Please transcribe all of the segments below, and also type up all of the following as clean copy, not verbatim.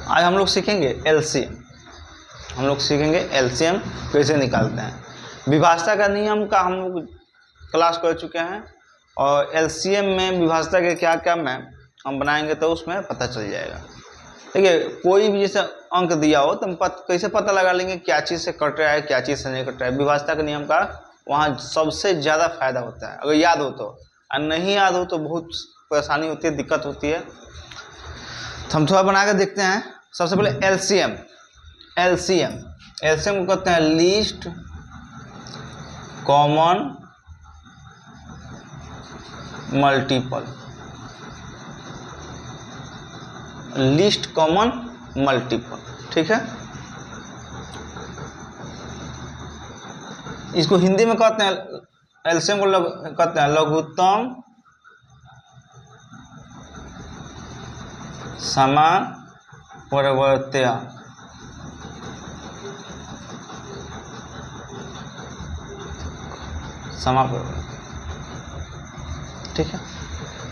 आज हम लोग सीखेंगे एलसीएम। हम लोग सीखेंगे एलसीएम कैसे निकालते हैं। विभाज्यता का नियम का हम लोग क्लास कर चुके हैं और एलसीएम में विभाज्यता के क्या क्या में हम बनाएंगे तो उसमें पता चल जाएगा। ठीक है, कोई भी जैसे अंक दिया हो तो हम कैसे पता लगा लेंगे क्या चीज़ से कट रहा है क्या चीज़ से नहीं कट रहा है। विभाज्यता के नियम का वहाँ सबसे ज़्यादा फायदा होता है, अगर याद हो तो। और नहीं याद हो तो बहुत परेशानी होती है, दिक्कत होती है। तो हम थोड़ा बना कर देखते हैं। सबसे पहले एलसीएम। एलसीएम को कहते हैं least common multiple. Least common multiple, ठीक है। इसको हिंदी में कहते हैं, एलसीएम को कहते हैं लघुत्तम समापवर्त्य। ठीक है।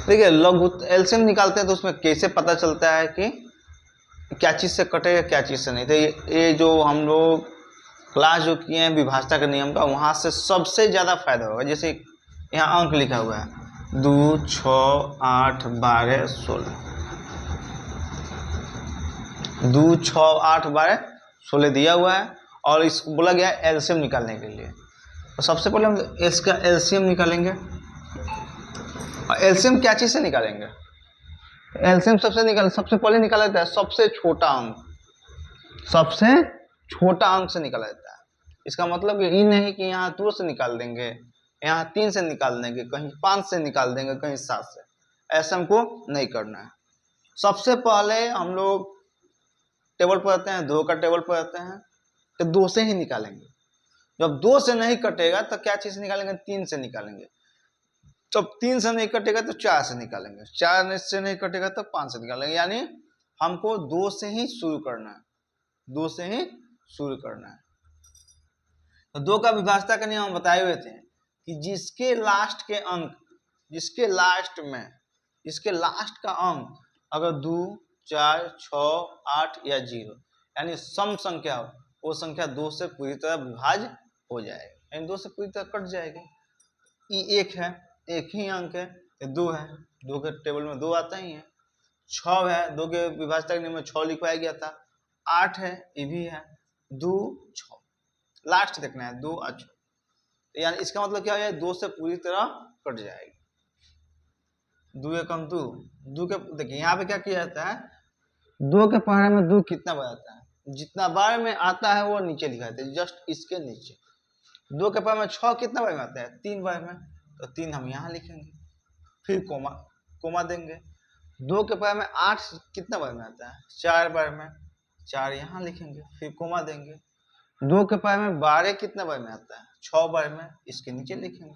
देखिए लघु एलसीएम निकालते हैं तो उसमें कैसे पता चलता है कि क्या चीज़ से कटेगा क्या चीज़ से नहीं। तो ये जो हम लोग क्लास जो किए हैं विभाज्यता के नियम का, वहाँ से सबसे ज़्यादा फायदा होगा। जैसे यहाँ अंक लिखा हुआ है 2, 6, 8, 12, 16। 2, 6, 8, 12, 16 दिया हुआ है और इसको बोला गया है एलसीएम निकालने के लिए। तो सबसे पहले हम इसका एलसीएम निकालेंगे। और एलसीएम क्या चीज़ से निकालेंगे? एलसीएम सबसे पहले निकाला जाता है सबसे छोटा अंक। सबसे छोटा अंक से निकाला जाता है। इसका मतलब ये नहीं कि यहाँ 2 से निकाल देंगे, यहाँ 3 से निकाल देंगे, कहीं 5 से निकाल देंगे, कहीं 7 से। ऐसा हमको नहीं करना है। सबसे पहले हम लोग टेबल पर आते हैं, 2 का टेबल पर आते हैं तो 2 से ही निकालेंगे। जब 2 से नहीं कटेगा तो क्या चीज़ से निकालेंगे? 3 से निकालेंगे। जब 3 से नहीं कटेगा तो 4 से निकालेंगे। 4 से नहीं कटेगा तो 5 से निकालेंगे। यानी हमको 2 से ही शुरू करना है। 2 से ही शुरू करना है। तो 2 का विभाज्यता का नियम हम बताए हुए थे कि जिसके लास्ट का अंक अगर 2, 4, 6, 8 या 0 यानी सम संख्या हो, वो संख्या 2 से पूरी तरह विभाज्य हो जाएगी, यानी 2 से पूरी तरह कट जाएगी। ये 1 है, एक ही अंक है। 2 है, 2 के टेबल में 2 आता ही है। 6 है, 2 के विभाज्यता के नियम में 6 लिखवाया गया था। 8 है, ये भी है। 2, 6 लास्ट देखना है, 2 और 6। यानी इसका मतलब क्या है? 2 से पूरी तरह कट जाएगी। 2 एकम 2। 2 के देखिए यहाँ पे क्या किया जाता है, 2 के पहाड़े में 2 कितना बार आता है? जितना बार में आता है वो नीचे लिखा जाता है, जस्ट इसके नीचे। 2 के पहाड़े में 6 कितना बार में आता है? 3 बार में, तो 3 हम यहाँ लिखेंगे, फिर कोमा देंगे। 2 के पहाड़े में 8 कितना बार में आता है? 4 बार में, 4 यहाँ लिखेंगे, फिर कोमा देंगे। 2 के पहाड़े में 12 कितना बार में आता है? 6 बार में, इसके नीचे लिखेंगे।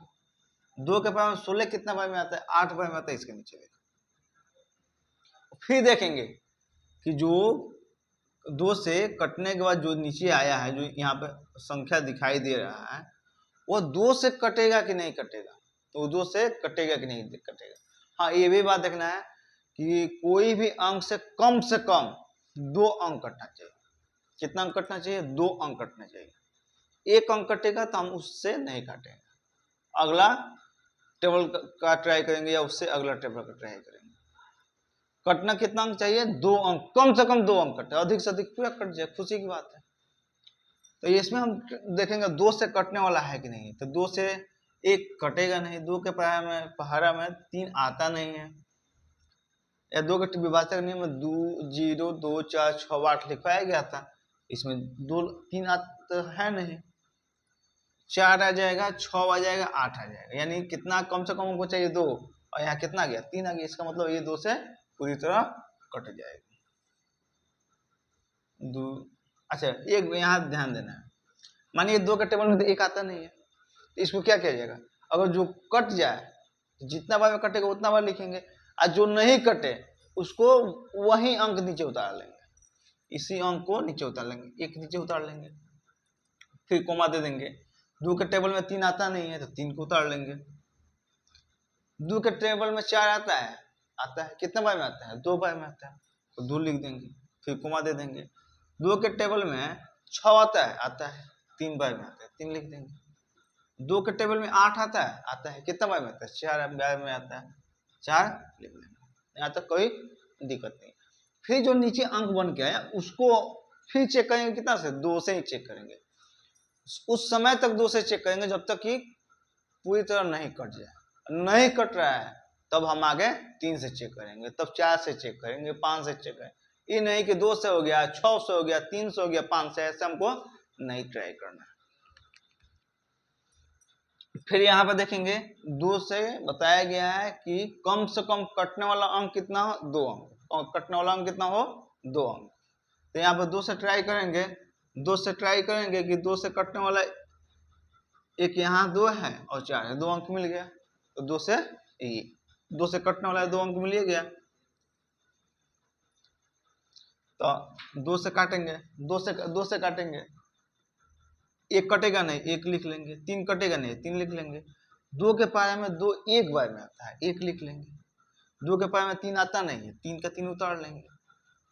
2 के पहाड़े में 16 कितना बार में आता है? 8 बार में आता है, इसके नीचे लिखेंगे। फिर देखेंगे कि जो 2 से कटने के बाद जो नीचे आया है, जो यहाँ पे संख्या दिखाई दे रहा है, वो 2 से कटेगा कि नहीं कटेगा। तो 2 से कटेगा कि नहीं कटेगा। हाँ, ये भी बात देखना है कि कोई भी अंक से कम 2 अंक कटना चाहिए। कितना अंक कटना चाहिए? 2 अंक कटना चाहिए। 1 अंक कटेगा तो हम उससे नहीं काटेंगे, अगला टेबल का ट्राई करेंगे या उससे अगला टेबल का ट्राई करेंगे। कटना कितना अंक चाहिए? 2 अंक, कम से कम 2 अंक कटे, अधिक से अधिक पूरा कट जाए, खुशी की बात है। तो इसमें हम देखेंगे 2 से कटने वाला है कि नहीं। तो 2 से 1 कटेगा नहीं। 2 के पहाड़ा में 3 आता नहीं है। या 2 के विभाज्यता के नियम में 2, 0, 2, 4, 6, 8 लिखवाया गया था। इसमें 2, 3 आता है नहीं। 4 आ जाएगा, 6 आ जाएगा, 8 आ जाएगा। यानी कितना कम से कम हमको चाहिए? 2, और यहाँ कितना गया? 3 आ गया। इसका मतलब ये 2 से पूरी तरह कट जाएगी। 2, अच्छा एक यहाँ ध्यान देना है। मानिए 2 के टेबल में तो 1 आता नहीं है, तो इसको क्या किया जाएगा? अगर जो कट जाए, जितना बार में कटेगा उतना बार लिखेंगे, और जो नहीं कटे उसको वही अंक नीचे उतार लेंगे। इसी अंक को नीचे उतार लेंगे, 1 नीचे उतार लेंगे, फिर कोमा दे देंगे। 2 के टेबल में 3 आता नहीं है तो 3 को उतार लेंगे। 2 के टेबल में 4 आता है, कितना बार में आता है? 2 बार में आता है, तो 2 लिख देंगे। फिर कोमा दे देंगे। 2 के टेबल में 6 आता है 3 बार में आता है 3 लिख देंगे। 2 के टेबल में 8 आता है कितना बार में आता है 4 बार में आता है 4 लिख देंगे। यहाँ तक कोई दिक्कत नहीं। फिर जो नीचे अंक बन के आया उसको फिर चेक करेंगे कितना से 2 से ही चेक करेंगे। उस समय तक 2 से चेक करेंगे जब तक कि पूरी तरह नहीं कट जाए। नहीं कट रहा है तब हम आगे 3 से चेक करेंगे, तब 4 से चेक करेंगे, 5 से चेक करेंगे। ये नहीं कि 2 से हो गया, 6 से हो गया, 3 से हो गया, 5 से, ऐसे हमको नहीं ट्राई करना। फिर यहाँ पर देखेंगे 2 से बताया गया है कि कम से कम कटने वाला अंक कितना हो 2 अंक, और कटने वाला अंक कितना हो 2 अंक। तो यहाँ पर 2 से ट्राई करेंगे, 2 से ट्राई करेंगे कि 2 से कटने वाला एक यहाँ 2 है और 4 है, 2 अंक मिल गया। तो 2 से ये 2 से कटने वाला 2 अंक मिल गया। तो 2 से काटेंगे, 2 से काटेंगे, एक कटेगा नहीं, एक लिख लेंगे। 3 कटेगा नहीं, 3 लिख लेंगे। 2 के पाया में 2 एक बार में आता है, 1 लिख लेंगे। 2 के पाया में 3 आता नहीं है, 3 का 3 उतार लेंगे।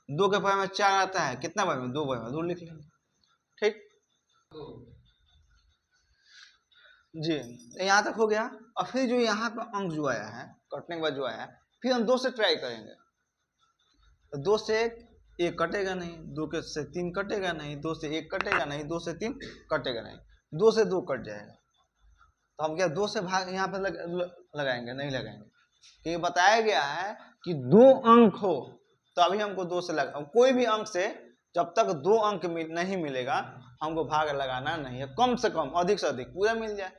2 के पाया में 4 आता है कितना बार में 2 बार में 2 लिख लेंगे। ठीक जी, यहाँ तक हो गया। और फिर जो यहाँ पर अंक जो आया है कटने के बाद जो आया है, फिर हम 2 से ट्राई करेंगे। तो 2 से 1 कटेगा नहीं, 2 से 3 कटेगा नहीं, 2 से 1 कटेगा नहीं, 2 से 3 कटेगा नहीं, 2 से 2 कट जाएगा। तो हम क्या 2 से भाग यहाँ पर लगाएंगे? नहीं लगाएंगे, क्योंकि बताया गया है कि 2 अंक हो तो अभी हमको 2 से लगा। कोई भी अंक से जब तक 2 अंक नहीं मिलेगा हमको भाग लगाना नहीं है। कम से कम, अधिक से अधिक पूरा मिल जाए,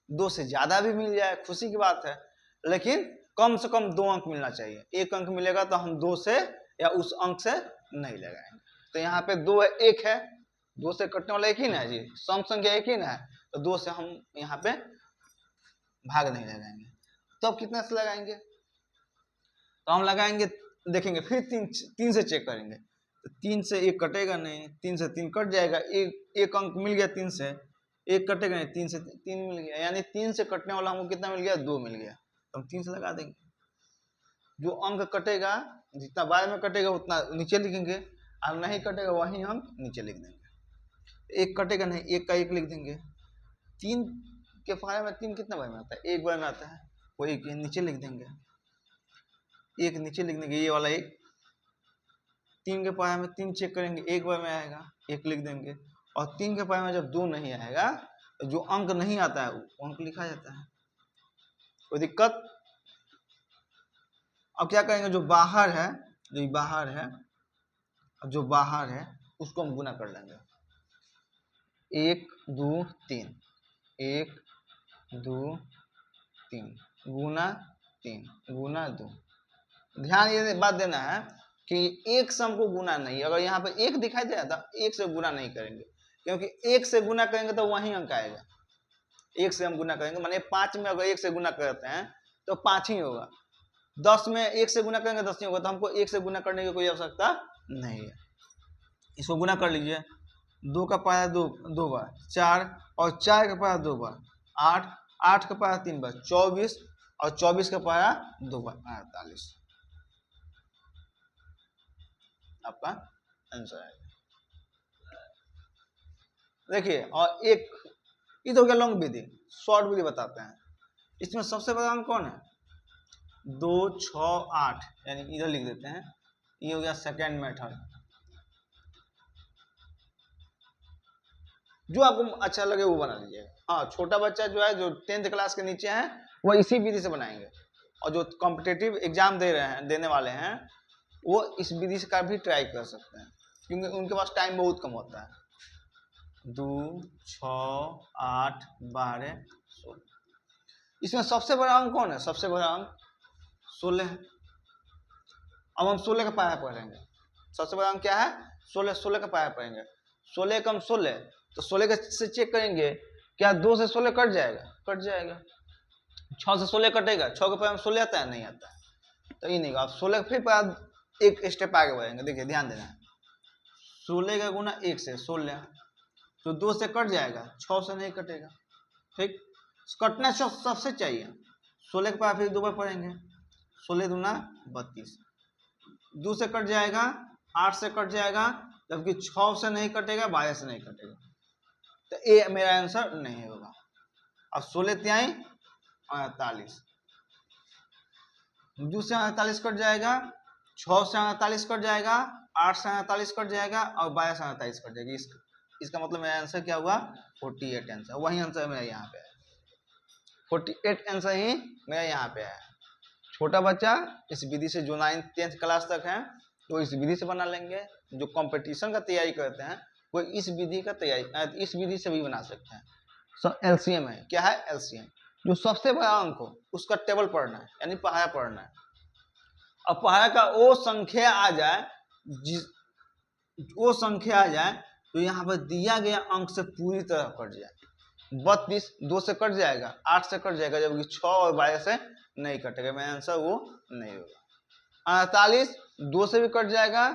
2 से ज्यादा भी मिल जाए खुशी की बात है, लेकिन कम से कम 2 अंक मिलना चाहिए। 1 अंक मिलेगा तो हम 2 से या उस अंक से नहीं लगाएंगे। तो यहाँ पे 2 है, 1 है, 2 से कटने वाला एक ही ना है जी, सम संख्या एक ही ना है, तो 2 से हम यहाँ पे भाग नहीं लगाएंगे। तो अब कितना से लगाएंगे? तो हम लगाएंगे, देखेंगे, फिर 3 से चेक करेंगे। तो 3 से 1 कटेगा नहीं, 3 से 3 कट जाएगा, एक अंक मिल गया 3 से, 1 कटेगा नहीं, 3 से 3 मिल गया, यानी 3 से कटने वाला हमको कितना मिल गया? 2 मिल गया। तो हम 3 से लगा देंगे। जो अंक कटेगा, जितना बाद में कटेगा उतना नीचे लिखेंगे, और नहीं कटेगा वही अंक नीचे लिख देंगे। 1 कटेगा नहीं, 1 का 1 लिख देंगे। 3 के फारे में 3 कितना बार में आता है? 1 बार में आता है, वो 1 नीचे लिख देंगे। 1 नीचे लिख देंगे, ये वाला 1। 3 के पाया में 3 चेक करेंगे, 1 बार में आएगा, 1 लिख देंगे। और 3 के पाया में जब 2 नहीं आएगा, तो जो अंक नहीं आता है वो अंक लिखा जाता है, कोई दिक्कत? अब क्या करेंगे? जो बाहर है, जो बाहर है, जो बाहर है उसको हम गुना कर लेंगे। 1 2 3, 1 2 3 गुना 3 गुना 2। ध्यान ये बात देना है कि 1 से हमको गुना नहीं, अगर यहाँ पे 1 दिखाई दे तो 1 से गुना नहीं करेंगे, क्योंकि 1 से गुना करेंगे तो वही अंक आएगा। 1 से हम गुना करेंगे, माने 5 में अगर 1 से गुना करते हैं तो 5 ही होगा। 10 में 1 से गुना करेंगे 10 ही होगा। तो हमको 1 से गुना करने की कोई आवश्यकता नहीं है। इसको गुना कर लीजिए। 2 का पाया 2 बार, 4, और 4 का पाया 2 बार, 8, 8 का पाया 3 बार, 24, और 24 का पाया 2 बार, 48 आपका आंसर आएगा। देखिए, और एक ये तो हो गया लॉन्ग विधि, शॉर्ट विधि बताते हैं। इसमें सबसे बड़ा अंक कौन है? 2 6 8, यानी इधर लिख देते हैं, ये हो गया सेकेंड मेथड। जो आपको अच्छा लगे वो बना लीजिएगा। हाँ, छोटा बच्चा जो है, जो 10th क्लास के नीचे है, वो इसी विधि से बनाएंगे। और जो कॉम्पिटिटिव एग्जाम देने वाले हैं, वो इस विधि का भी ट्राई कर सकते हैं, क्योंकि उनके पास टाइम बहुत कम होता है। 2 6 8 12 16। इसमें सबसे बड़ा अंक कौन है? सबसे बड़ा अंक 16 है। अब हम 16 का पाया पढ़ेंगे। सबसे बड़ा अंक क्या है? 16। 16 का पाया पढ़ेंगे। 16 कम 16, तो 16 से चेक करेंगे, क्या 2 से 16 कट जाएगा? कट जाएगा। 6 से 16 कटेगा? 6 के पाया में 16 आता है? नहीं आता है। तो ये नहीं, आप 16 फिर पाया एक स्टेप आगे बढ़ेंगे। देखिए, ध्यान देना, 16 का गुना 1 से 16, तो 2 से कट जाएगा, 6 से नहीं कटेगा। ठीक, कटना सबसे चाहिए। 16 के पाया फिर 2 बार पढ़ेंगे, 16 दूना 32, 2 से कट जाएगा 8 से कट जाएगा, जबकि 6 से नहीं कटेगा, 12 से नहीं कटेगा, तो ए मेरा आंसर नहीं होगा। अब 16 त्याई 48, 2 से 48 कट जाएगा, 6 से 48 कट जाएगा, 8 से 48 कट जाएगा और 12 से 48 कट जाएगी। इसका मतलब मेरा आंसर क्या हुआ? 48 आंसर। वही आंसर मेरा यहाँ पे है, 48 आंसर ही मेरा यहाँ पे है। छोटा बच्चा इस विधि से, जो 9th 10th क्लास तक है तो इस विधि से बना लेंगे। जो कंपटीशन का तैयारी करते हैं वो इस विधि का तैयारी, इस विधि से भी बना सकते हैं। एलसीएम है, क्या है? एलसीएम। जो सबसे बड़ा अंक हो उसका टेबल पढ़ना है, यानी पहाड़ा पढ़ना है। अब पहाड़ा का वो संख्या आ जाए, वो संख्या आ जाए तो यहाँ पर दिया गया अंक से पूरी तरह कट जाए। 32 2 से कट जाएगा, 8 से कट जाएगा, जबकि 6 और 12 से नहीं कटेगा। मेरा आंसर वो नहीं होगा। 48 2 से भी कट जाएगा,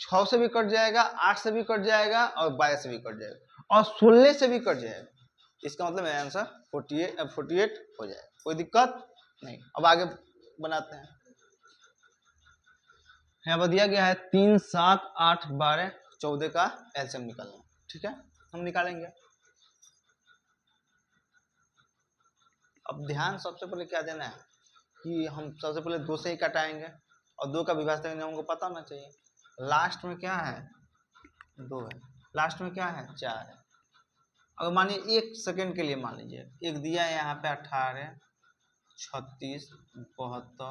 6 से भी कट जाएगा, 8 से भी कट जाएगा और 12 से भी कट जाएगा और 16 से भी कट जाएगा। इसका मतलब मेरा आंसर 48 हो जाएगा। कोई दिक्कत नहीं। अब आगे बनाते हैं। यहाँ पर दिया गया है 3 7 8 12 14 का एलसीएम निकालना। ठीक है, हम निकालेंगे। अब ध्यान सबसे पहले क्या देना है कि हम सबसे पहले 2 से ही कटाएंगे और 2 का विभाजक नियम हमको पता होना चाहिए। लास्ट में क्या है? 2 है, लास्ट में क्या है? 4 है। अगर मानिए 1 सेकेंड के लिए मान लीजिए, एक दिया है यहाँ पे 18 36 72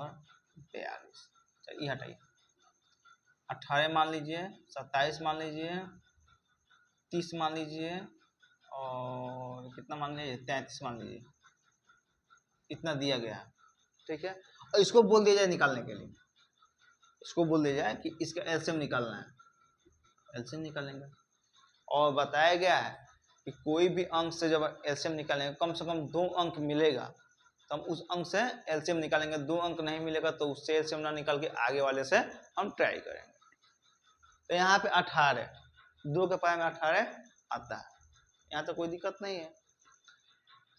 42, ये हटाइए। 18 मान लीजिए, 27 मान लीजिए, 30 मान लीजिए और कितना मान लीजिए? 33 मान लीजिए। इतना दिया गया है, ठीक है। और इसको बोल दिया जाए निकालने के लिए, इसको बोल दिया जाए कि इसका एलसीएम निकालना है, एलसीएम निकालेंगे। और बताया गया है कि कोई भी अंक से जब एलसीएम निकालेंगे कम से कम 2 अंक मिलेगा तो हम उस अंक से एलसीएम निकालेंगे। 2 अंक नहीं मिलेगा तो उससे एलसीएम ना निकाल के आगे वाले से हम ट्राई करेंगे। तो यहाँ पे 18, 2 के पाए में 18 आता है, यहाँ तो कोई दिक्कत नहीं है।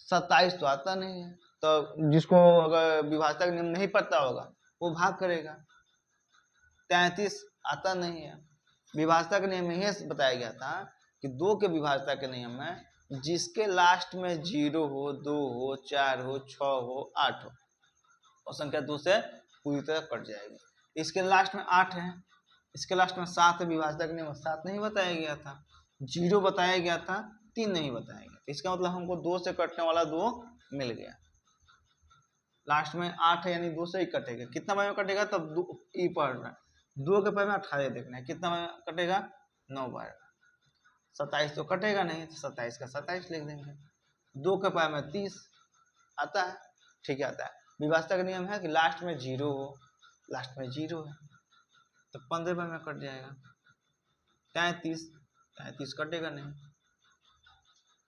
27 तो आता नहीं है, तो जिसको अगर विभाजक नियम नहीं पता होगा वो भाग करेगा। 33 आता नहीं है। विभाजक नियम में ही बताया गया था कि 2 के विभाजक के नियम में जिसके लास्ट में 0 हो, 2 हो, 4 हो, 6 हो, 8 हो, और संख्या 2 से पूरी तरह कट जाएगी। इसके लास्ट में 8 है, इसके लास्ट में 7 है। विभाजक नियम 7 नहीं बताया गया था, 0 बताया गया था, 3 नहीं बताया गया। इसका मतलब हमको 2 से कटने वाला 2 मिल गया। लास्ट में 8 है यानी 2 से ही कटेगा। कितना बार में कटेगा? तब 2 ई पढ़ना है। 2 के पाए में 18 देखना है, कितना बार में कटेगा? 9 बार। 27 तो कटेगा नहीं, तो 27 का 27 लिख देंगे। 2 के पाए में 30 आता है, ठीक है, आता है। विभाजक नियम है कि लास्ट में 0 हो, लास्ट में 0 है तो 15 बार में कट जाएगा। 33 कटेगा नहीं,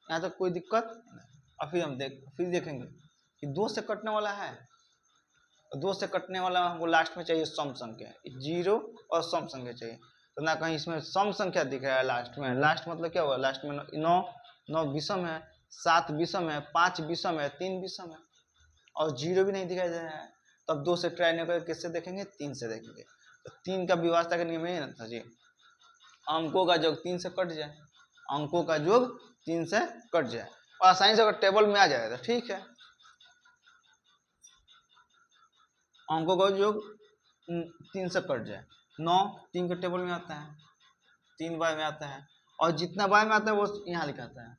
यहाँ तक कोई दिक्कत नहीं। और फिर हम देखेंगे कि 2 से कटने वाला है, 2 से कटने वाला हमको लास्ट में चाहिए सम संख्या, 0 और सम संख्या चाहिए। तो ना कहीं इसमें सम संख्या दिख रहा है लास्ट में। लास्ट मतलब क्या हुआ? लास्ट में 9 विषम है, 7 विषम है, 5 विषम है, 3 विषम है और 0 भी नहीं दिखाई दे रहा है। तब 2 से ट्राई नहीं करके किससे देखेंगे? 3 से देखेंगे। तो 3 का विभाजक का नियम है ना था जी, अंकों का योग 3 से कट जाए, अंकों का योग 3 से कट जाए और आसानी से अगर टेबल में आ जाए तो ठीक है। अंकों का योग 3 से कट जाए, 9 3 के टेबल में आता है, 3 बार में आता है और जितना बार में आता है वो यहाँ लिखाता है।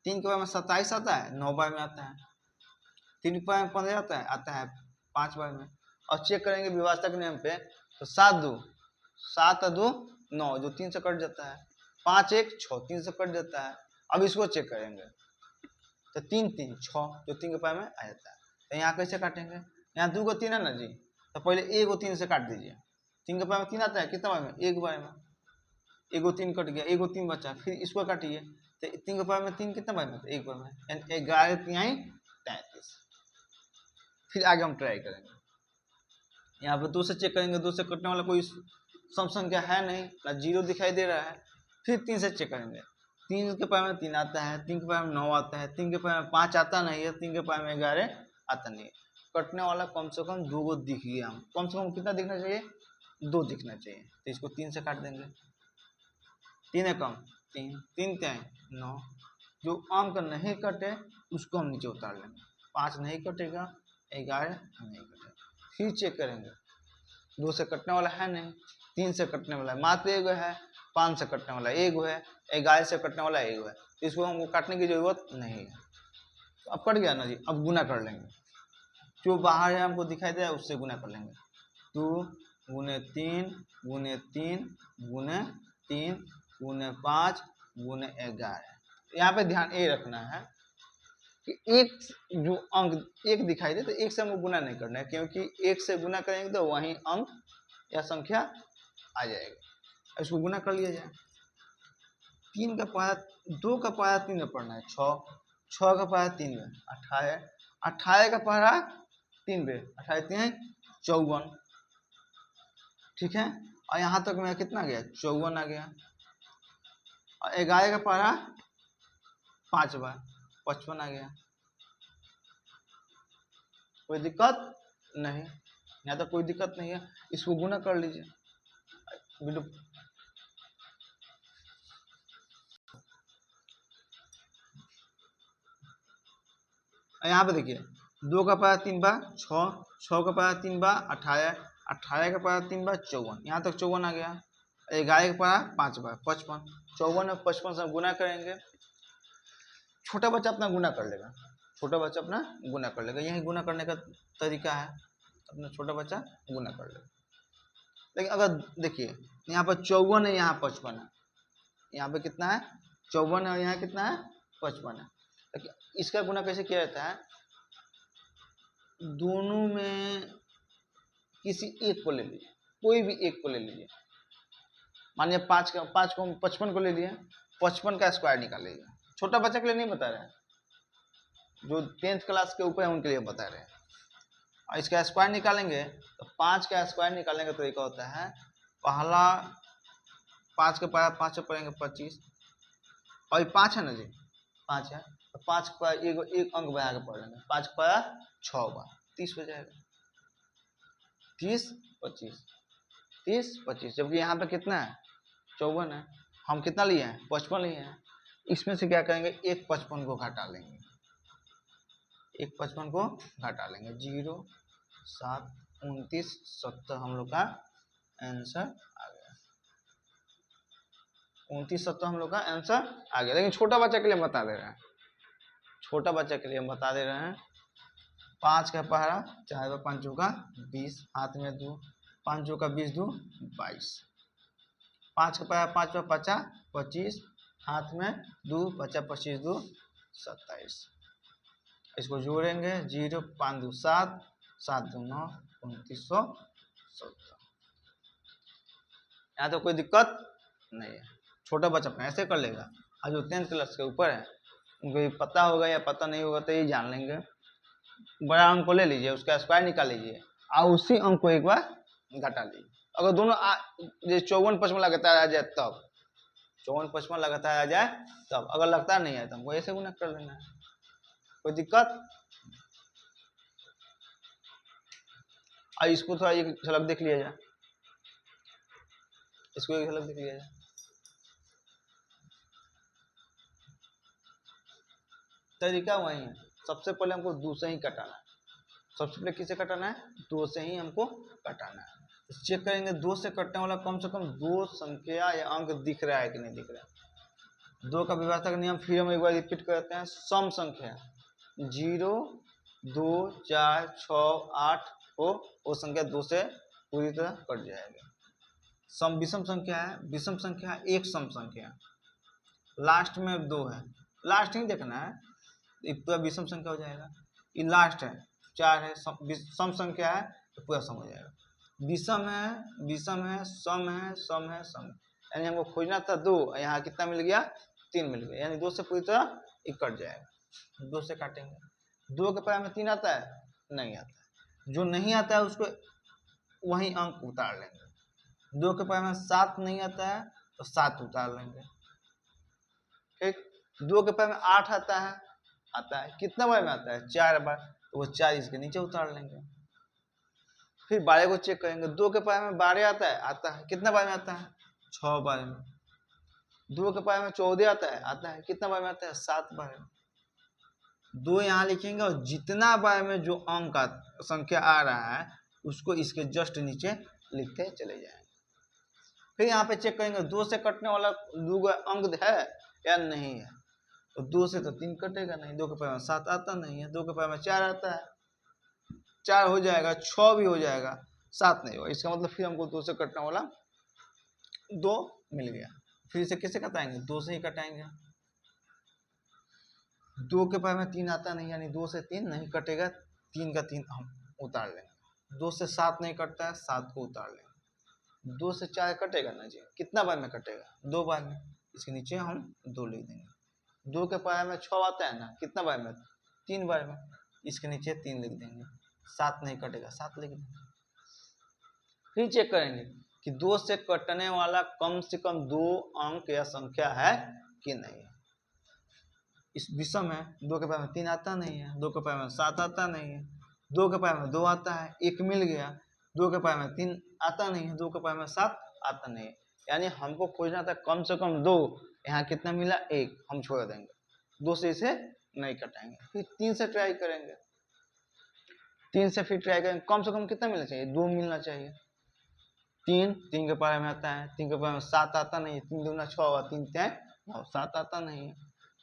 3 के बार में 27 आता है, 9 बार में आता है। 3 के बार में 15 आता है 5 बार में। और चेक करेंगे विभाजक नियम पे तो 7 2 9 जो 3 से कट जाता है, 5 1 6 3 से कट जाता है। अब इसको चेक करेंगे तो 3 3 6 जो 3 के पाए में आ जाता है। तो यहाँ कैसे काटेंगे? यहाँ 2 को 3 है ना जी, तो पहले 1 को 3 से काट दीजिए। 3 के पाए में 3 आता है, कितना बार में? 1 बार में। 1 को 3 कट गया, 1 को 3 बचा, फिर इसको काटिए तो 3 के पाए में 3 कितना बार में? 1 बार में, यानी 11 3 33। फिर आगे हम ट्राई करेंगे। यहाँ पर 2 से चेक करेंगे, 2 से कटने वाला कोई सम संख्या है नहीं, ना 0 दिखाई दे रहा है। फिर 3 से चेक करेंगे, 3 के पाए में 3 आता है, 3 के पाए में 9 आता है, 3 के पाए में 5 आता नहीं है, 3 के पाए में 11 आता नहीं है। कटने वाला कम से कम 2 को दिख गया। कम से कम कितना दिखना चाहिए? 2 दिखना चाहिए, तो इसको 3 से काट देंगे। 3 एकम 3, 3 3 9। जो अंक नहीं कटे उसको हम नीचे उतार लेंगे। 5 नहीं कटेगा, 11 नहीं कटेगा। फिर चेक करेंगे, 2 से कटने वाला है नहीं, 3 से कटने वाला है मात्र एगो है, 5 से कटने वाला एगो है, 11 से कटने वाला एगो है, इसको हमको काटने की जरूरत नहीं है। तो अब कट गया ना जी। अब गुना कर लेंगे, जो बाहर है हमको दिखाई दे रहा है उससे गुना कर लेंगे। 2 गुने 3 गुने 3 गुने 3 गुने 5 गुने 11। यहाँ पे ध्यान ये रखना है कि एक जो अंक एक दिखाई दे तो एक से हमको गुना नहीं करना है, क्योंकि एक से गुना करेंगे तो वहीं अंक या संख्या आ जाएगा। इसको गुना कर लिया जाए। 3 का पाया 2 का पाया 3 में पढ़ना है, 6 6 का पाया 3 में 18 18 का पाया 3 में 18 3 54। ठीक है, और यहाँ तक में कितना गया 54 आ गया। और 11 का पारा 5 बार 55 आ गया। कोई दिक्कत नहीं, यहाँ तक कोई दिक्कत नहीं है। इसको गुना कर लीजिए। यहाँ पे देखिए 2 का पाया 3 बार 6, 6 का पाया 3 बार 18, 18 का पाया 3 बार 54, यहाँ तक 54 आ गया। 11 का पाया 5 बार 55, 54 और 55 से गुना करेंगे। छोटा बच्चा अपना गुना कर लेगा, छोटा बच्चा अपना गुना कर लेगा। यही गुना करने का तरीका है, अपना छोटा बच्चा गुना कर लेगा। लेकिन अगर देखिए यहाँ पर 54 है, यहाँ 55 है, यहाँ पे कितना है 54 है और यहाँ कितना है 55 है। लेकिन इसका गुना कैसे किया जाता है, दोनों में किसी एक को ले लीजिए, कोई भी एक को ले लीजिए। मानिए 5 को 55 को ले लिए, 55 का स्क्वायर निकालिए। छोटा बच्चा के लिए नहीं बता रहे हैं, जो 10th क्लास के ऊपर है उनके लिए बता रहे हैं। और इसका स्क्वायर निकालेंगे तो 5 का स्क्वायर निकालने का तरीका होता है, पहला 5 के पाया 5 से पढ़ेंगे 25, और 5 है ना जी 5 है, तो 5 का एक अंक बढ़ा के पढ़ लेंगे। 5 का पाया 6 बार 30 हो जाएगा। 30 25 30 25, जबकि यहाँ पे कितना है 54 है, हम कितना लिए हैं 55 लिए हैं। इसमें से क्या करेंगे, एक 55 को घटा लेंगे, एक 55 को घटा लेंगे। 0 7 29 70 हम लोग का आंसर आ गया। 29 70 हम लोग का आंसर आ गया। लेकिन छोटा बच्चा के लिए हम बता दे रहे हैं, छोटा बच्चा के लिए हम बता दे रहे हैं। 5 का पहरा 4 5 का 20, हाथ में 2 5 का 20 2 22। 5 का पहरा 5 50 25, हाथ में 2 50 25 2 27। इसको जोड़ेंगे 0 5 2 7 7 2 9 2970। यहाँ तो कोई दिक्कत नहीं है, छोटा बच्चा अपना ऐसे कर लेगा। और जो 10th क्लास के ऊपर है उनको ये पता होगा या पता नहीं होगा तो ये जान लेंगे। बड़ा अंक को ले लीजिए, उसका स्क्वायर निकाल लीजिए और उसी अंक को एक बार घटा लीजिए। अगर दोनों ये 54 55 लगातार आ जाए तब, 54 55 लगातार आ जाए तब, अगर लगता नहीं है तो हमको ऐसे गुना कर लेना है, कोई दिक्कत। और इसको थोड़ा एक झलक देख लिया जाए, इसको एक झलक देख लिया जाए। तरीका वही है, सबसे पहले हमको 2 से ही कटाना है। सबसे पहले किसे कटाना है, 2 से ही हमको कटाना है। तो चेक करेंगे 2 से कटने वाला कम से कम 2 संख्या या अंक दिख रहा है कि नहीं दिख रहा है। 2 का विभाजक नियम फिर हम एक बार रिपीट करते हैं। सम संख्या 0 2 4 6 8 हो, वो संख्या 2 से पूरी तरह कट जाएगी। सम विषम संख्या है, विषम संख्या एक सम संख्या, लास्ट में 2 है, लास्ट ही देखना है, पूरा विषम संख्या हो जाएगा। ये लास्ट है 4 है, सम संख्या है तो पूरा सम हो जाएगा। विषम है, विषम है, सम है, सम है, सम, यानी हमको खोजना था 2, यहाँ कितना मिल गया 3 मिल गया, यानी 2 से पूरी तरह ये कट जाएगा। 2 से काटेंगे। 2 के पाया में 3 आता है, नहीं आता है। जो नहीं आता है उसको वही अंक उतार लेंगे। 2 के पाया में 7 नहीं आता है तो 7 उतार लेंगे। ठीक, 2 के पाया में 8 आता है, कितना बार में आता है 4 बार, तो वो 4 इसके नीचे उतार लेंगे। फिर 12 को चेक करेंगे, 2 के पावर में 12 आता है, आता है, कितना बार में आता है, 6 बार में। 2 के पावर में 14 आता है, आता है, कितना बार में आता है, 7 बार में। 2 यहाँ लिखेंगे और जितना बार में जो अंक का संख्या आ रहा है उसको इसके जस्ट नीचे लिखते चले जाएंगे। फिर यहाँ पे चेक करेंगे 2 से कटने वाला 2 अंक है या नहीं है, तो 2 से तो 3 कटेगा नहीं, 2 के पावर में 7 आता नहीं है, 2 के पावर में 4 आता है, 4 हो जाएगा, 6 भी हो जाएगा, 7 नहीं होगा। इसका मतलब फिर हमको 2 से कटने वाला 2 मिल गया। फिर इसे कैसे कटाएंगे, 2 से ही कटाएंगे। 2 के पावर में 3 आता नहीं, यानी 2 से 3 नहीं कटेगा, 3 का 3 हम उतार लेंगे। 2 से 7 नहीं कटता है, 7 को उतार लेंगे। 2 से 4 कटेगा ना जी, कितना बार में कटेगा, 2 बार में, इसके नीचे हम 2 लिख देंगे। 2 के पावर में 6 आता है ना, कितना बार में, 3 बार में, इसके नीचे 3 लिख देंगे। 7 नहीं कटेगा, 7 लिख देंगे। फिर चेक करेंगे कि 2 से कटने वाला कम से कम 2 अंक या संख्या है कि नहीं। इस विषम में 2 के पावर में 3 आता नहीं है, 2 के पावर में 7 आता नहीं है, 2 के पावर में 2 आता है, 1 मिल गया। 2 के पावर में 3 आता नहीं है, 2 के पावर में 7 आता नहीं है, यानी हमको खोजना था कम से कम 2, यहाँ कितना मिला, 1, हम छोड़ देंगे, 2 से इसे नहीं कटाएंगे। फिर 3 से ट्राई करेंगे, 3 से फिर ट्राई करेंगे, कम से कम कितना मिलना चाहिए, 2 मिलना चाहिए। 3 के पावर में आता है, 3 के पावर में 7 आता नहीं है, 3 दूना 6 हुआ, 3 3 9, 7 आता नहीं है।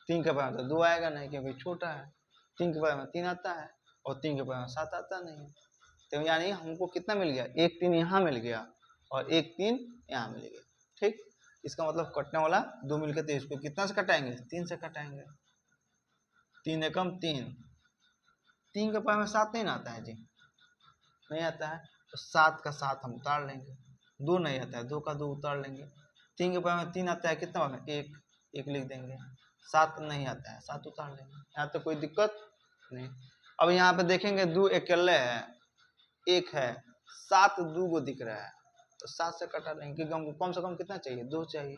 3 के पावर में तो 2 आएगा नहीं क्योंकि छोटा है। 3 के पावर में 3 आता है और 3 के पावर में 7 आता नहीं है, तो यानी हमको कितना मिल गया, 1 3 यहाँ मिल गया और 1 3 यहाँ मिल गया। ठीक, इसका मतलब कटने वाला 2 मिलकर, तो इसको कितना से कटाएंगे, 3 से कटाएंगे। 3 एकम 3, 3 के पावर में 7 नहीं आता है जी, नहीं आता है, तो 7 का 7 हम उतार लेंगे। 2 नहीं आता है, 2 का 2 उतार लेंगे। 3 के पावर में 3 आता है, कितना में, 1, 1 लिख देंगे। 7 नहीं आता है, 7 उतार लेंगे, यहाँ तो कोई दिक्कत नहीं। अब यहाँ पे देखेंगे 2 अकेले है, 1 है, 7 2 को दिख रहा है, तो 7 से कटा लेंगे क्योंकि हमको कम से कम कितना चाहिए, 2 चाहिए।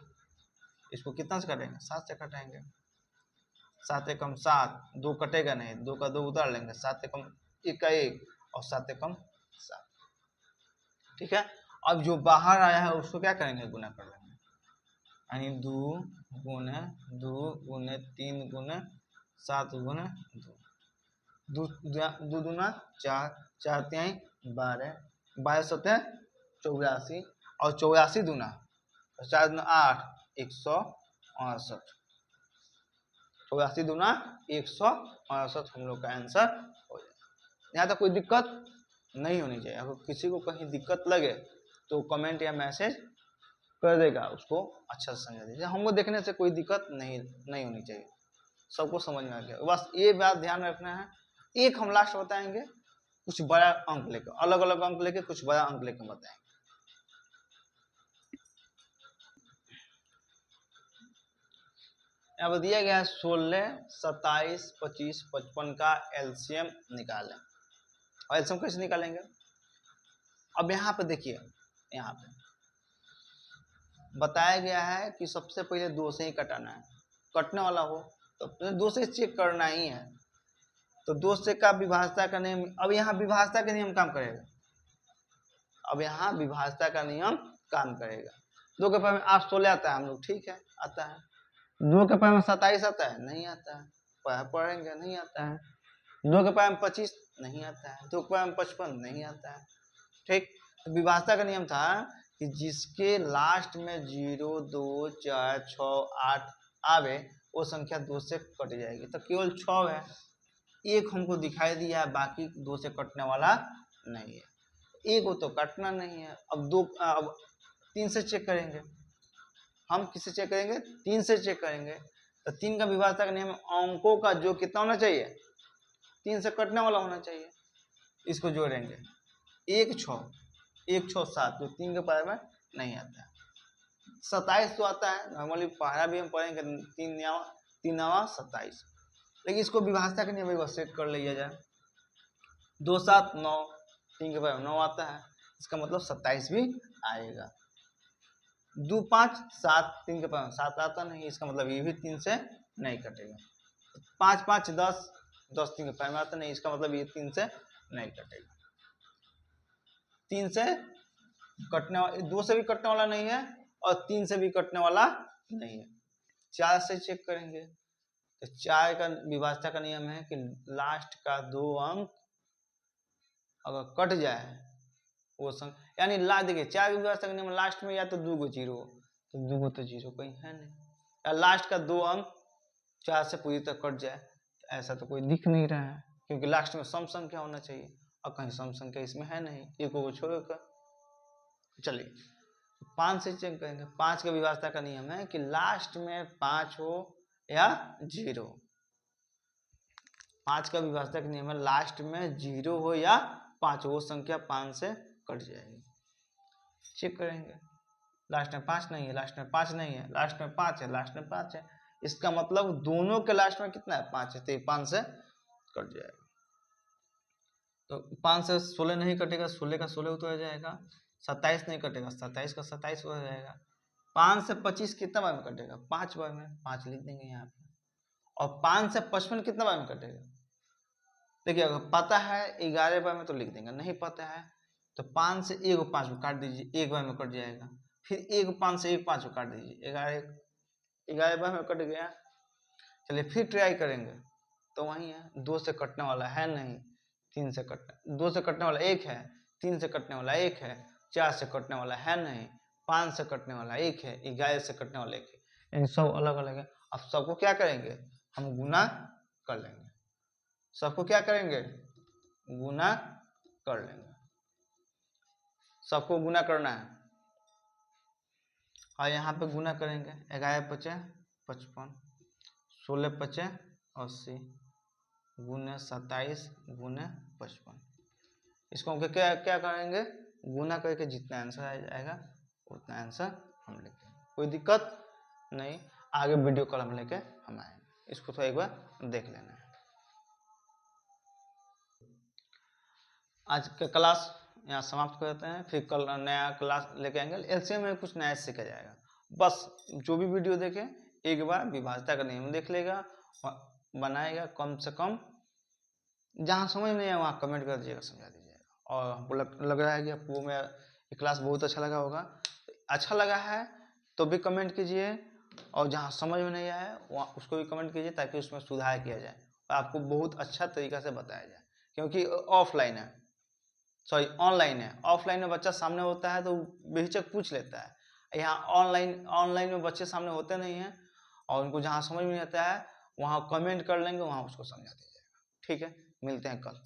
इसको कितना से काटेंगे, 7 से कटाएंगे। 7 एकम 7, 2 कटेगा नहीं, 2 का 2 उतार लेंगे। 7 एकम 1 का 1 और 7 एकम 7। ठीक है, अब जो बाहर आया है उसको क्या करेंगे, गुना कर लेंगे, यानी 2 गुने 2 गुने 3 गुने 7 गुने 2, 2 दूना 4, 4 तिहाई 12, 12 सतह 84 और 84 दूना 4 दूना 8, 168, 84 दूना 168 हम लोग का आंसर हो जाए। यहाँ तक कोई दिक्कत नहीं होनी चाहिए। अगर किसी को कहीं दिक्कत लगे तो कमेंट या मैसेज कर देगा, उसको अच्छा से समझा दीजिए। हमको देखने से कोई दिक्कत नहीं होनी चाहिए, सबको समझ में आ गया। बस ये बात ध्यान रखना है। एक हम लास्ट बताएंगे, कुछ बड़ा अंक लेकर, अलग अलग अंक लेके कुछ बड़ा अंक लेकर बताएंगे। अब दिया गया है 16, 27, 25, 55 का एलसीएम निकालें। और एलसीएम कैसे निकालेंगे, अब यहाँ पे देखिए, यहाँ पे बताया गया है कि सबसे पहले 2 से ही कटाना है, कटने वाला हो तो 2 से चेक करना ही है। तो 2 से का विभाज्यता का नियम, अब यहाँ विभाज्यता का नियम काम करेगा, अब यहाँ विभाज्यता का नियम काम करेगा। 2 के पावर में 8 16 आता है हम लोग, ठीक है, आता है। 2 के पावर में 27 आता है, नहीं आता है, पढ़ेंगे, नहीं आता है। 2 के पावर में 25 नहीं आता है, 2 के पावर में 55 नहीं आता है। ठीक, तो विभाज्यता का नियम था कि जिसके लास्ट में 0 2 4 6 8 आवे वो संख्या 2 से कट जाएगी। तो केवल 6 है, एक हमको दिखाई दिया है, बाकी 2 से कटने वाला नहीं है, एक को तो कटना नहीं है। अब 3 से चेक करेंगे, हम किससे चेक करेंगे, 3 से चेक करेंगे। तो 3 का विभाज्यता का नियम, अंकों का जो कितना होना चाहिए, 3 से कटने वाला होना चाहिए। इसको जोड़ेंगे, 1 6 1 6 7, जो 3 के पावर में नहीं आता है। 27 तो आता है, नॉर्मली पहला भी हम पढ़ेंगे, 3 9 27, लेकिन इसको विभाज्यता के नियम सेट कर लिया जाए। 2 7 9, 3 के पावर में 9 आता है, इसका मतलब 27 भी आएगा। 2 5 7, 3 के पावर में 7 आता नहीं, इसका मतलब ये भी 3 से नहीं कटेगा। 5 5 10, 10 3 के पावर में आता नहीं, इसका मतलब ये 3 से नहीं कटेगा। 3 से कटने वाला, 2 से भी कटने वाला नहीं है और 3 से भी कटने वाला नहीं है। 4 से चेक करेंगे तो 4 का विभाज्यता का नियम है कि लास्ट का 2 अंक अगर कट जाए वो यानी देखिए 4 की विभाज्यता का नियम लास्ट में या तो 2 गो जीरो, तो 2 गो तो जीरो कहीं है नहीं, या लास्ट का 2 अंक 4 से पूरी तरह कट जाए, तो ऐसा तो कोई दिख नहीं रहा है क्योंकि लास्ट में सम संख्या होना चाहिए और कहीं सम संख्या इसमें है नहीं, एक को छोड़कर। चलिए 5 से चेक करेंगे। 5 का विभाज्यता का नियम है कि लास्ट में 5 हो या 0। 5 का विभाज्यता का नियम है लास्ट में 0 हो या 5 हो, वो संख्या 5 से कट जाएगी। चेक करेंगे लास्ट में 5 नहीं है, लास्ट में 5 नहीं है, लास्ट में 5 है, लास्ट में 5 है, इसका मतलब दोनों के लास्ट में कितना है 5 है, तो 5 से कट जाएगा। तो 5 से 16 नहीं कटेगा, 16 का 16 उतर जाएगा, 27 नहीं कटेगा, 27 का 27 हो जाएगा। 5 से 25 कितना बार में कटेगा, 5 बार में, 5 लिख देंगे यहाँ पे। और 5 से 55 कितना बार में कटेगा, देखिए अगर पता है 11 बार में तो लिख देंगे, नहीं पता है तो 5 से 1 5 को काट दीजिए, 1 बार में कट जाएगा, फिर 1 5 से 1 5 को काट दीजिए, 11 बार में कट गया। चलिए फिर ट्राई करेंगे तो वही है, 2 से कटने वाला है नहीं, 3 से कटने, 2 से कटने वाला 1 है, 3 से कटने वाला 1 है, 4 से कटने वाला है नहीं, 5 से कटने वाला 1 है, 11 से कटने वाला 1 है, इन सब अलग अलग है। अब सबको क्या करेंगे, हम गुना कर लेंगे, सबको क्या करेंगे, गुना कर लेंगे, सबको गुना करना है। और यहाँ पे गुना करेंगे, 11 पचे 55, 16 पचे 80, गुने 27 गुने 55, इसको हम क्या क्या करेंगे, गुना करके जितना आंसर आ जाएगा उतना आंसर हम लिखेंगे, कोई दिक्कत नहीं। आगे वीडियो कॉल हम लेके हम आएंगे, इसको तो एक बार देख लेना है। आज का क्लास यहाँ समाप्त करते हैं, फिर कल नया क्लास लेके आएंगे, एलसीएम में कुछ नया सीखा जाएगा। बस जो भी वीडियो देखे एक बार विभाज्यता का नियम देख लेगा, बनाएगा, कम से कम जहाँ समझ नहीं है वहाँ कमेंट कर दीजिएगा, समझा दीजिएगा। और हमको लग रहा है कि आपको मेरा क्लास बहुत अच्छा लगा होगा, अच्छा लगा है तो भी कमेंट कीजिए, और जहाँ समझ में नहीं आया वहाँ उसको भी कमेंट कीजिए ताकि उसमें सुधार किया जाए और आपको बहुत अच्छा तरीका से बताया जाए। क्योंकि ऑफलाइन है, सॉरी ऑनलाइन है, ऑफलाइन में बच्चा सामने होता है तो बेहिचक पूछ लेता है, यहाँ ऑनलाइन में बच्चे सामने होते नहीं हैं और उनको जहाँ समझ में नहीं आता है वहाँ कमेंट कर लेंगे, वहाँ उसको समझा दिया जाएगा। ठीक है, मिलते हैं कल।